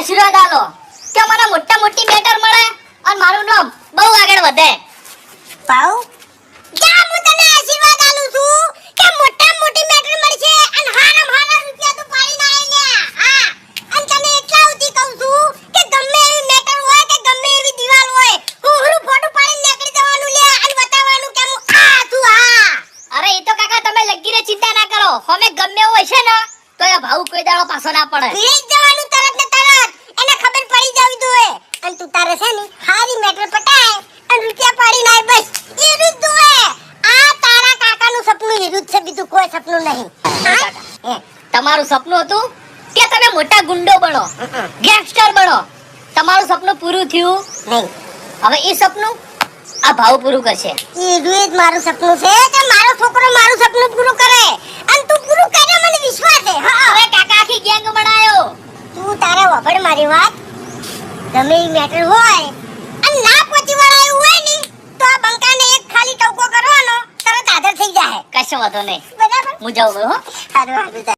આશીર્વાદ આલો કે મને મોટા મોટી મેટર મળે અને મારું નામ બહુ આગળ વધે. પાઉ જા હું તને આશીર્વાદ આલું છું કે મોટા મોટી મેટર મળશે અને હારામ હારા રૂપિયા તું પાડી ના લે. હા અને તને એટલા ઉધી કહું છું કે ગમે એવી મેટર હોય કે ગમે એવી દીવાલ હોય હું ફોટો પાડીને નીકળી જવાનું લે અને બતાવવાનું કે હું આ છું. હા અરે એ તો કાકા તમે લગીને ચિંતા ના કરો, અમે ગમે એવું હશે ને તો એ ભાવ કોઈ દાડો પાછો ના પડે. લઈ જવાનું તરત ને તરત, એને ખબર પડી જવી જોઈએ. અને તું તારે છે ને હારી મેટર પટાય અને રૂપિયા પાડી નાય, બસ એરું જ જોઈએ. આ તારા કાકાનું સપનું એરું જ છે, બીજું કોઈ સપનું નહીં. હા? તમારું સપનું હતું કે તમે મોટા ગુંડો બનો, ગેંગસ્ટર બનો. તમારું સપનું પૂરું થયું નહીં. હવે એ સપનું આ ભાવ પૂરું કરશે. એરું જ મારું સપનું છે કે મારો છોકરો મારું સપનું પૂરું કરે અને તું પૂરું કરે, મને વિશ્વાસ છે. હા હવે કાકા આખી ગેંગ બનાયો. તું તારે વફડ મારી વાત, ગમે એ મેટર હોય અને ના પહોંચી વળાયું હોય ને તો આ બંકાને એક ખાલી ટવકો કરવાનો, તરત હાજર થઈ જાય. કશો વાંધો નહીં, બરાબર? હું જાઉં હો. સારું સારું.